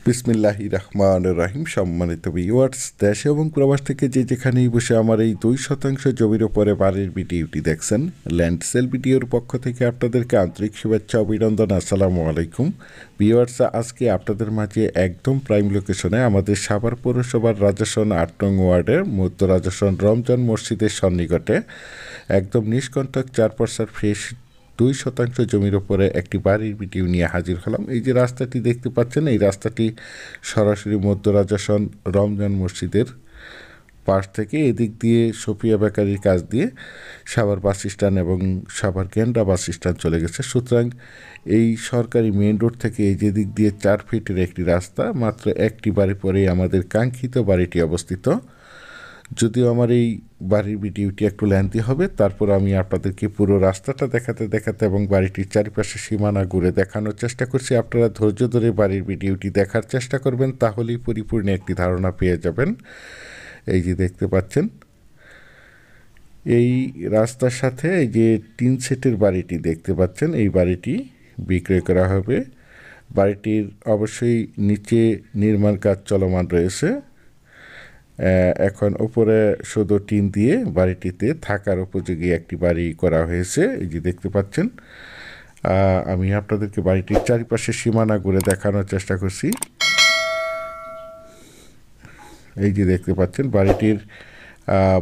বিসমিল্লাহির রহমানির রহিম। সম্মানিত ভিউয়ার্স, দেশে এবং প্রবাস থেকে যে যেখানেই বসে আমার এই 2% জমির ওপরে বাড়ির ভিডিওটি দেখছেন, ল্যান্ড সেল ভিডিওর পক্ষ থেকে আপনাদেরকে আন্তরিক শুভেচ্ছা অভিনন্দন। আসসালামু আলাইকুম ভিউয়ার্স। আজকে আপনাদের মাঝে একদম প্রাইম লোকেশনে আমাদের সাভার পৌরসভার রাজাসন 8 নং ওয়ার্ডের মধ্য রাজাসন রমজান মসজিদের সন্নিকটে একদম নিষ্কণ্টক 4% ফ্রেশ 2% জমির ওপরে একটি বাড়ির ভিডিও নিয়ে হাজির হলাম। এই যে রাস্তাটি দেখতে পাচ্ছেন, এই রাস্তাটি সরাসরি মধ্য রাজাসন রমজান মসজিদের পাশ থেকে এদিক দিয়ে সোফিয়া বেকারির কাছ দিয়ে সাভার বাস স্ট্যান্ড এবং সাভার কেন্দ্রা বাস স্ট্যান্ড চলে গেছে। সুতরাং এই সরকারি মেইন রোড থেকে এই যে দিক দিয়ে 4 ফিটের একটি রাস্তা, মাত্র একটি বাড়ি পরেই আমাদের কাঙ্ক্ষিত বাড়িটি অবস্থিত। যদিও আমার এই বাড়ির ভিডিওটি একটু লেন্থি হবে, তারপর আমি আপনাদেরকে পুরো রাস্তাটা দেখাতে দেখাতে এবং বাড়িটির চারিপাশে সীমানা ঘুরে দেখানোর চেষ্টা করছি। আপনারা ধৈর্য ধরে বাড়ির ভিডিওটি দেখার চেষ্টা করবেন, তাহলেই পরিপূর্ণ একটি ধারণা পেয়ে যাবেন। এই যে দেখতে পাচ্ছেন, এই রাস্তার সাথে এই যে 3 সেটের বাড়িটি দেখতে পাচ্ছেন, এই বাড়িটি বিক্রয় করা হবে। বাড়িটির অবশ্যই নিচে নির্মাণ কাজ চলমান রয়েছে। এখন উপরে শুধু টিন দিয়ে বাড়িটিতে থাকার উপযোগী একটি বাড়ি করা হয়েছে। এই যে দেখতে পাচ্ছেন, আমি আপনাদেরকে বাড়িটির চারিপাশে সীমানা ঘুরে দেখানোর চেষ্টা করছি। এই যে দেখতে পাচ্ছেন, বাড়িটির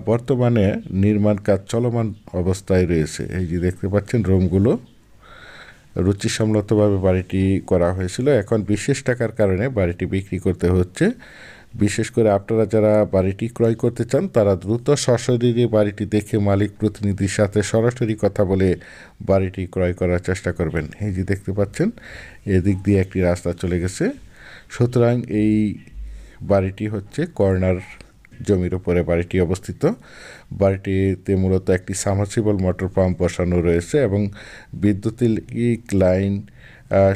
বর্তমানে নির্মাণ কাজ চলমান অবস্থায় রয়েছে। এই যে দেখতে পাচ্ছেন, রুমগুলো রুচিসম্মতভাবে বাড়িটি করা হয়েছিল। এখন বিশেষ টাকার কারণে বাড়িটি বিক্রি করতে হচ্ছে। বিশেষ করে আপনারা যারা বাড়িটি ক্রয় করতে চান, তারা দ্রুত সশরীরে বাড়িটি দেখে মালিক প্রতিনিধির সাথে সরাসরি কথা বলে বাড়িটি ক্রয় করার চেষ্টা করবেন। এই যে দেখতে পাচ্ছেন, এদিক দিয়ে একটি রাস্তা চলে গেছে। সুতরাং এই বাড়িটি হচ্ছে কর্নার জমির উপরে বাড়িটি অবস্থিত। বাড়িটিতে মূলত একটি সাবমার্সিবল মোটর পাম্প বসানো রয়েছে এবং বৈদ্যুতিক লাইন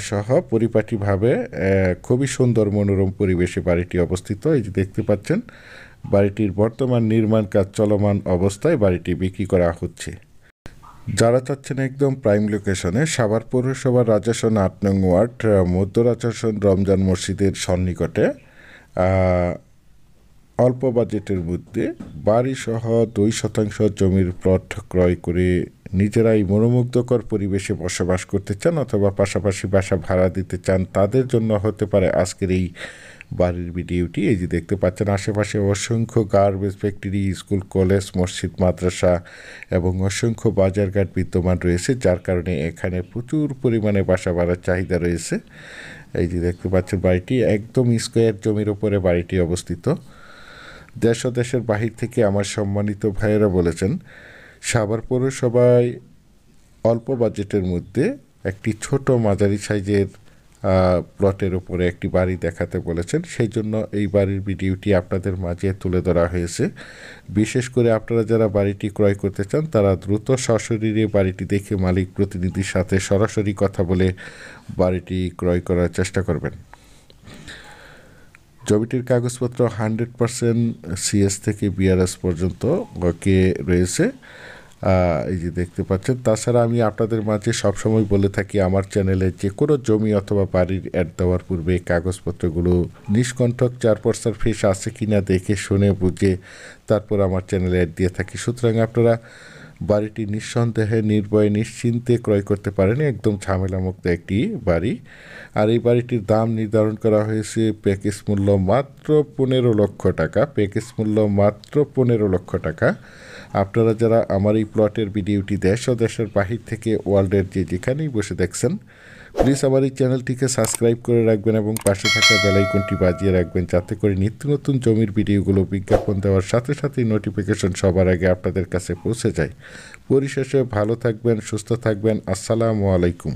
সহ পরিপাটিভাবে খুবই সুন্দর মনোরম পরিবেশে বাড়িটি অবস্থিত। এই যে দেখতে পাচ্ছেন, বাড়িটির বর্তমান নির্মাণ কাজ চলমান অবস্থায় বাড়িটি বিক্রি করা হচ্ছে। যারা চাচ্ছেন একদম প্রাইম লোকেশনে সাভার পৌরসভার রাজাসন 8 নং ওয়ার্ড মধ্য রাজাসন রমজান মসজিদের সন্নিকটে অল্প বাজেটের মধ্যে বাড়িসহ 2% জমির প্লট ক্রয় করে নিজেরাই মনোমুগ্ধকর পরিবেশে বসবাস করতে চান অথবা পাশাপাশি বাসা ভাড়া দিতে চান, তাদের জন্য হতে পারে আজকের এই বাড়ির ভিডিওটি। এই যে দেখতে পাচ্ছেন, আশেপাশে অসংখ্য গার্মেন্টস ফ্যাক্টরি, স্কুল, কলেজ, মসজিদ, মাদ্রাসা এবং অসংখ্য বাজারঘাট বিদ্যমান রয়েছে, যার কারণে এখানে প্রচুর পরিমাণে বাসা ভাড়ার চাহিদা রয়েছে। এই যে দেখতে পাচ্ছেন, বাড়িটি একদম স্কোয়ার জমির উপরে বাড়িটি অবস্থিত। দেশ ও দেশের বাহির থেকে আমার সম্মানিত ভাইয়েরা বলেছেন, সাভার পৌরসভায় অল্প বাজেটের মধ্যে একটি ছোট মাঝারি সাইজের প্লটের উপরে একটি বাড়ি দেখাতে বলেছেন। সেই জন্য এই বাড়ির ভিডিওটি আপনাদের মাঝে তুলে ধরা হয়েছে। বিশেষ করে আপনারা যারা বাড়িটি ক্রয় করতে চান, তারা দ্রুত সশরীরে বাড়িটি দেখে মালিক প্রতিনিধির সাথে সরাসরি কথা বলে বাড়িটি ক্রয় করার চেষ্টা করবেন। জমিটির কাগজপত্র 100% সিএস থেকে বিআরএস পর্যন্ত ওকে রয়েছে। এই যে দেখতে পাচ্ছেন। তাছাড়া আমি আপনাদের মাঝে সবসময় বলে থাকি, আমার চ্যানেলে যে কোনো জমি অথবা বাড়ির অ্যাড দেওয়ার পূর্বে কাগজপত্রগুলো নিষ্কণ্টক 4% ফ্রেশ আছে কিনা দেখে শুনে বুঝে তারপর আমার চ্যানেলে অ্যাড দিয়ে থাকি। সুতরাং আপনারা বাড়িটি নিঃসন্দেহে নির্ভয়ে নিশ্চিন্তে ক্রয় করতে পারেন। একদম ঝামেলামুক্ত একটি বাড়ি। আর এই বাড়িটির দাম নির্ধারণ করা হয়েছে প্যাকেজ মূল্য মাত্র 15 লক্ষ টাকা। প্যাকেজ মূল্য মাত্র 15 লক্ষ টাকা। আপনারা যারা আমার এই প্লটের ভিডিওটি দেশ ও দেশের বাহির থেকে ওয়ার্ল্ডের যে যেখানেই বসে দেখছেন, প্লিজ আমার এই চ্যানেলটিকে সাবস্ক্রাইব করে রাখবেন এবং পাশে থাকা বেল আইকনটি বাজিয়ে রাখবেন, যাতে করে নিত্য নতুন জমির ভিডিওগুলো বিজ্ঞাপন দেওয়ার সাথে সাথেই নোটিফিকেশন সবার আগে আপনাদের কাছে পৌঁছে যায়। পরিশেষে ভালো থাকবেন, সুস্থ থাকবেন। আসসালামু আলাইকুম।